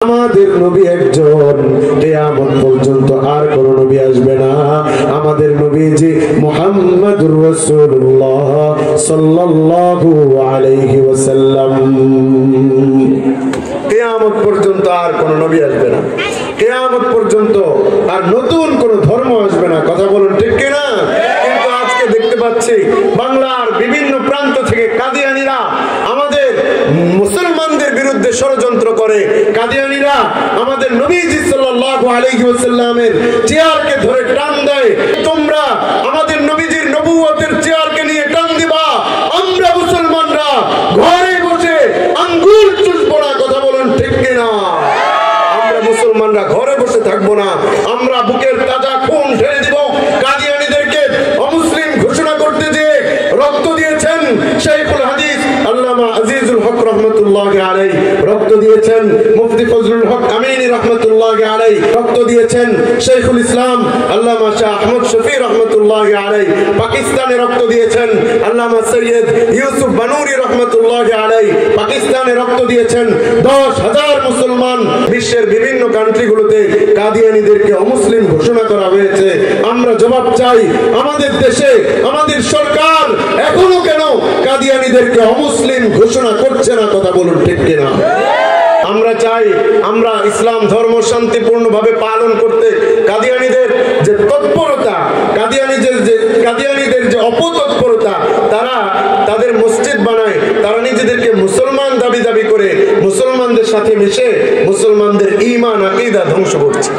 আমাদের নবী একজন, কিয়ামত পর্যন্ত আর কোন নবী আসবে না। আমাদের নবীজি মুহাম্মাদুর রাসূলুল্লাহ সাল্লাল্লাহু আলাইহি ওয়াসাল্লাম। কিয়ামত পর্যন্ত আর কোন নবী আসবে না, কিয়ামত পর্যন্ত আর নতুন কোন ধর্ম আসবে না। কথা বলুন ঠিক কি না? কিন্তু আজকে দেখতে পাচ্ছি বাংলার বিভিন্ন প্রান্ত থেকে কাদিয়ানীরা আমাদের মুসলমানদের বিরুদ্ধে ষড়যন্ত্র করে। কাদিয়ানীরা আমাদের নবীজি সাল্লাল্লাহু আলাইহি ওয়াসাল্লামের চেয়ারকে ধরে টান দেয়। তোমরা আমাদের নবীজির নবুয়তের চেয়ারকে নিয়ে টান দিবা, আমরা মুসলমানরা ঘরে বসে আঙ্গুল চুষবো না। কথা বলুন ঠিক কি না? আমরা মুসলমানরা ঘরে বসে থাকবো না, আমরা বুকের তাজা খুন ঢেলে দিব। কাদিয়ানীদেরকে অমুসলিম ঘোষণা করতে যে রক্ত দিয়েছেন শাইখুল হাদিস আল্লামা আজিজুল হক রাহমাতুল্লাহি আলাইহি, রক্ত দিয়েছেন মুফতি ফজলুল হক আমিনী রাহমাতুল্লাহি আলাইহি, রক্ত দিয়েছেন শাইখুল ইসলাম আল্লামা শাহ আহমদ শফি রাহমাতুল্লাহি আলাইহি, পাকিস্তানে রক্ত দিয়েছেন আল্লামা সৈয়দ ইউসুফ বানুরি রাহমাতুল্লাহি আলাইহি, পাকিস্তানে রক্ত দিয়েছেন 10,000 মুসলমান। বিশ্বের বিভিন্ন কান্ট্রিগুলোতে কাদিয়ানীদেরকে অমুসলিম ঘোষণা করা হয়েছে। আমরা জবাব চাই, আমাদের দেশে আমাদের সরকার এখনো কেন কাদিয়ানীদেরকে অমুসলিম ঘোষণা করছে না? কথা বলুন ঠিক কিনা? আমরা চাই আমরা ইসলাম ধর্ম শান্তিপূর্ণভাবে পালন করতে। কাদিয়ানীদের যে তৎপরতা, কাদিয়ানীদের যে অপতৎপরতা, তারা তাদের মসজিদ বানায়, তারা নিজেদেরকে মুসলমান দাবি করে মুসলমানদের সাথে মিশে মুসলমানদের ঈমান আকীদা ধ্বংস করছে।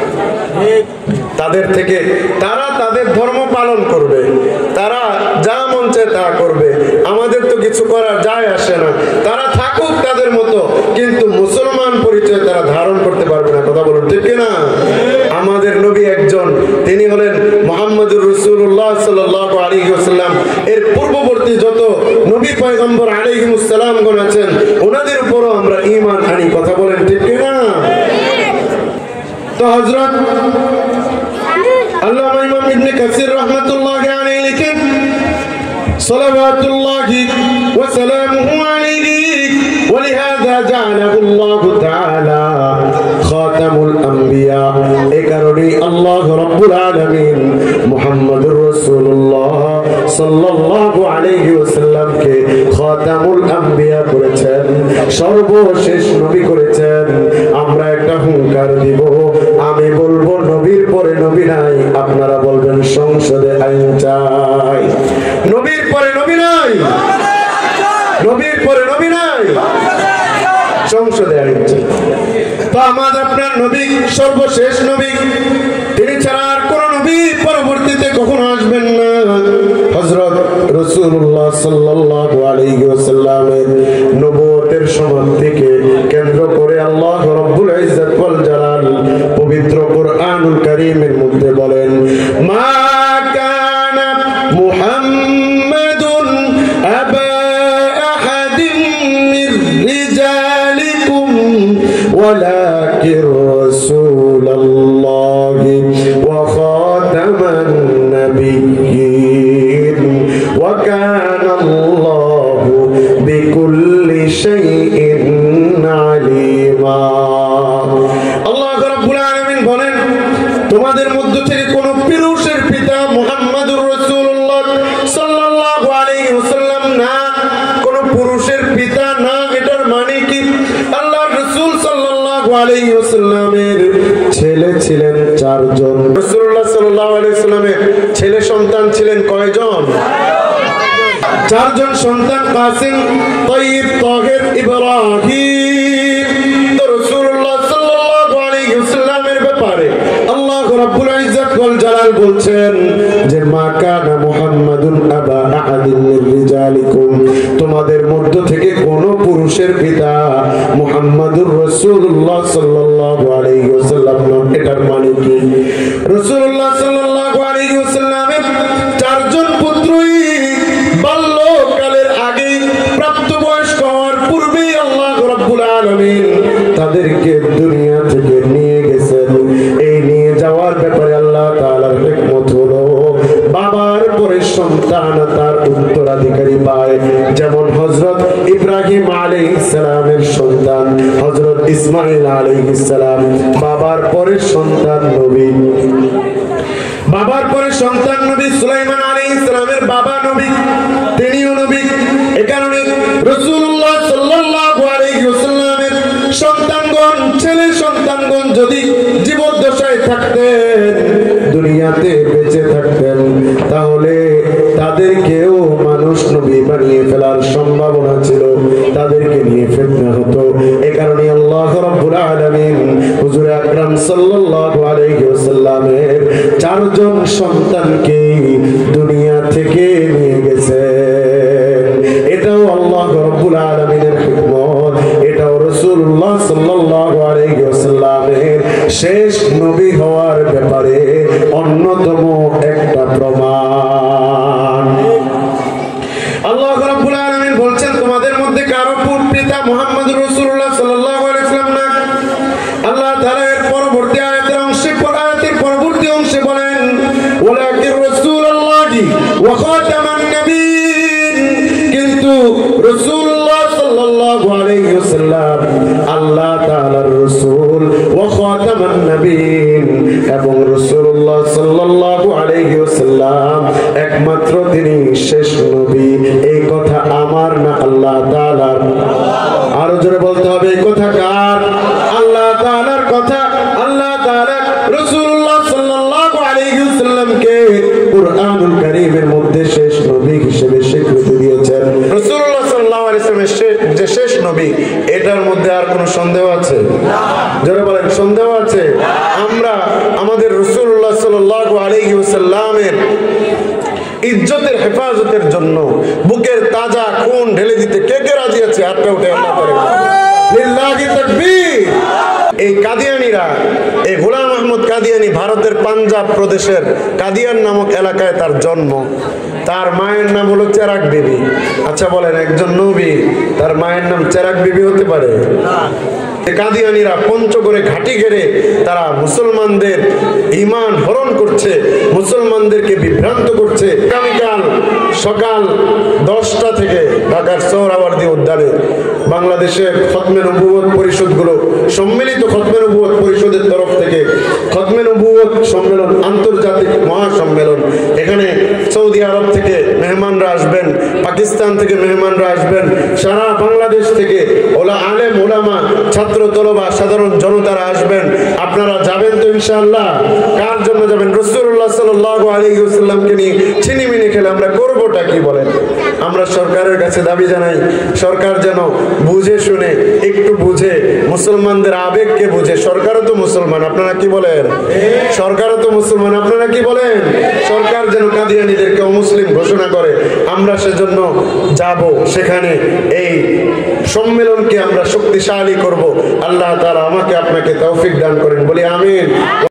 তাদের থেকে তারা তাদের ধর্ম পালন করবে, তারা যা মন চায় তা করবে, আমাদের তো কিছু করার যায় আসে না। তারা থাকুক তাদের মতো, কিন্তু মুসলমান পরিচয় তারা ধারণ করতে পারবে না। কথা বলুন ঠিক না? আমাদের নবী একজন, তিনি হলেন মুহাম্মদুর রাসূলুল্লাহ সাল্লাল্লাহু আলাইহি ওয়াসাল্লাম। এর পূর্ববর্তী যত নবী পয়গম্বর আলাইহিমুস সালামগণ আছেন, ওনাদের উপরও আমরা ঈমান আনি। কথা বলেন ঠিক না? তো হযরত আল্লামা ইমাম ইবনে কাসির রাহমাতুল্লাহি আলাইহি লিখেন, সালাওয়াতুল্লাহি ওয়া সালামুহু আলাইহি ওয়া লিহাযা জাআলাহু আল্লাহু তাআলা খাতামুল আম্বিয়া। এই কারণে আল্লাহ রাব্বুল আলামিন মুহাম্মদুর রাসূলুল্লাহ সাল্লাল্লাহু আলাইহি ওয়াসাল্লামকে খাতামুল আম্বিয়া করেছেন, সর্বশেষ নবী করেছেন। আমরা একটা হুঙ্কার দিব, আমি বলবো নবীর পরে নবী নাই, আপনারা বলবেন সংসদে আইন চাই। নবীর পরে নবী নাই, নবীর পরে নবী নাই, সংসদে আইন চাই। তো আমাদের আপনার নবী সর্বশেষ নবী, তিনি ছাড়া আর কোন নবী পরবর্তীতে কখনো আসবেন না। হযরত রাসূলুল্লাহ সাল্লাল্লাহু আলাইহি ওয়াসাল্লামের নবুয়তের সমাপ্তিকে কেন্দ্র করে আল্লাহ রাব্বুল ইজ্জত ওয়াল জালাল পবিত্র কুরআনুল কারীমের মধ্যে বলেন, মা কানা মুহাম্মাদুন আবা আহাদিন মির রিজালিকুম ওয়ালাকিন রাসূলুল্লাহি ওয়া খাতামান নাবিয়্যিন ওয়া কানা আল্লাহু বিকুল্লি শাইইন আলিমা। আল্লাহ রাব্বুল আলামিন বলেন, তোমাদের মধ্য থেকে কোন পুরুষের পিতা মুহাম্মাদুর রাসূলুল্লাহ সাল্লাল্লাহু আলাইহি ওয়াসাল্লাম না, কোন পুরুষের পিতা না। এটার মানে কি? আল্লাহর রাসূল সাল্লাল্লাহু আলাইহি ওয়াসাল্লামের ছেলে ছিলেন 4 জন। রাসূলুল্লাহ সাল্লাল্লাহু আলাইহি ওয়াসাল্লামের ছেলে সন্তান ছিলেন কয়জন? 4 জন সন্তান, কাসিম, তাইয়্যিব, তাহির, ইব্রাহিম। তো রাসূলুল্লাহ সাল্লাল্লাহু আলাইহি ওয়াসাল্লামের ব্যাপারে আল্লাহ রাব্বুল ইজ্জত ওয়াল জালাল বলছেন যে, মা কানা মুহাম্মাদুন আবা আহাদিন মির রিজালিকুম, তোমাদের মধ্য থেকে কোন পুরুষের পিতা মুহাম্মাদুর রাসূলুল্লাহ সাল্লাল্লাহু আলাইহি ওয়াসাল্লাম নন। এটার মানে কি? রাসূলুল্লাহ সাল্লাল্লাহু আলাইহি ওয়াসাল্লামের 4 জন পুত্রই বাল্যকালের আগে, প্রাপ্তবয়স্ক হওয়ার পূর্বেই আল্লাহ রাব্বুল আলামিন তাদেরকে দুনিয়া থেকে নিয়ে গেছেন। এই নিয়ে যাওয়ার ব্যাপারে আল্লাহ তাআলার হিকমত হলো, বাবার পরে সন্তান তার উত্তরাধিকারী পায়। যেমন হযরত ইব্রাহিম আলাইহিস সালামের সন্তান হযরত ইসমাঈল আলাইহিস সালাম, বাবার পরে সন্তান নবী, বাবার পরে সন্তান নবী সুলাইমান আলাইহিস সালামের বাবা নবী, তিনিও নবী। এ কারণে রাসূলুল্লাহ সাল্লাল্লাহু আলাইহি ওয়াসাল্লামের সন্তানগণ, ছেলে সন্তানগণ যদি জীবদ্দশায় থাকতেন, দুনিয়াতে বেঁচে থাকতেন, তাহলে তাদেরকেও মানুষ নবী বানিয়ে ফেলার সম্ভাবনা ছিল, তাদেরকে নিয়ে ফিতনা হতো। এই কারণে আল্লাহ রাব্বুল আলামিন হুজুর আকরাম সাল্লাল্লাহু আলাইহি ওয়াসাল্লামের চারজন সন্তানকে দুনিয়া থেকে নিয়ে গেছেন। এটাও আল্লাহ রাব্বুল আলামিনের হিকমত, এটাও রাসূলুল্লাহ সাল্লাল্লাহু আলাইহি ওয়াসাল্লামের শেষ নবী হওয়ার ব্যাপারে অন্যতম একটা প্রমাণ। আল্লাহ রাব্বুল আলামিন বলছেন, তোমাদের মধ্যে কারো পিতা মুহাম্মদুর রাসূলুল্লাহ সাল্লাল্লাহু আলাইহি ওয়াসাল্লাম না। আল্লাহ তাআলা এর পরবর্তী আয়াতের পরবর্তী অংশে বলেন, ওয়ালাকির রাসূলুল্লাহি ওয়া খাতামান নবিয়্যিন, কিন্তু রাসূলুল্লাহ সাল্লাল্লাহু আলাইহি ওয়াসাল্লাম আল্লাহ তাআলার রাসূল, ওয়া খাতামান নবিয়্যিন, এবং রাসূলুল্লাহ সাল্লাল্লাহু আলাইহি ওয়াসাল্লাম একমাত্র তিনি শেষ নবী। এই কথা আমার না আল্লাহ তাআলার? আরো জোরে বলতে হবে, এই কথা কার? আল্লাহ তাআলার কথা। আল্লাহ তাআলা রাসূলুল্লাহ সাল্লাল্লাহু আলাইহি ওয়াসাল্লামকে কুরআনুল কারীমের মধ্যে শেষ নবী হিসেবে স্বীকৃতি দিয়েছেন। রাসূলুল্লাহ সাল্লাল্লাহু আলাইহি ওয়াসাল্লামের যে শেষ নবী, এটার মধ্যে আর কোনো সন্দেহ আছে? যারা বলেন সন্দেহ আছে। আমরা আমাদের রাসূলুল্লাহ সাল্লাল্লাহু আলাইহি ওয়াসাল্লামের ইজ্জতের হেফাজতের জন্য বুকের তাজা খুন ঢেলে দিতে কে কে রাজি আছে? হাতটা উঠে আল্লাহ করে লিল্লাহি তাকবীর। এই কাদিয়ানীরা, এই গোলাম আহমদ কাদিয়ানী ভারতের পাঞ্জাব প্রদেশের কাদিয়ান নামক এলাকায় তার জন্ম। তার মায়ের নাম হলো চেরাক বিবি। আচ্ছা বলেন, একজন নবী তার মায়ের নাম চেরাক বিবি হতে পারে? কাদিয়ানীরা পঞ্চগড়ে ঘাঁটি ঘেরে তারা মুসলমানদের ঈমান হরণ করছে, মুসলমানদেরকে বিভ্রান্ত করছে। আগামীকাল সকাল 10টা থেকে ঢাকার সোহরাওয়ার্দী উদ্যানে বাংলাদেশের খতমে নবুয়ত পরিষদগুলো, সম্মিলিত খতমে নবুয়ত পরিষদের তরফ থেকে খতমে নবুয়ত সম্মেলন, আন্তর্জাতিক মহাসম্মেলন। এখানে সৌদি আরব থেকে মেহমানরা আসবেন, পাকিস্তান থেকে মেহমানরা আসবেন, সারা বাংলাদেশ থেকে আলেম ওলামা, ছাত্র তলবা, সাধারণ জনতারা আসবেন। আপনারা যাবেন তো ইনশাআল্লাহ? কার জন্য যাবেন? রাসূলুল্লাহ সাল্লাল্লাহু আলাইহি ওয়াসাল্লামকে নিয়ে ছিনিমিনি খেলে আমরা করবোটা কি বলেন? আমরা সরকারের কাছে দাবি জানাই, সরকার যেন বুঝে শুনে, একটু বুঝে, মুসলমানদের আবেগকে বুঝে। সরকারও তো মুসলমান, আপনারা কি বলেন? সরকারও তো মুসলমান, আপনারা কি বলেন? সরকার যেন কাদিয়ানীদেরকে অমুসলিম ঘোষণা করে, আমরা সেজন্য যাব সেখানে। এই সম্মেলনকে আমরা শক্তিশালী করব। আল্লাহ তাআলা আমাকে আপনাকে তৌফিক দান করেন, বলি আমিন।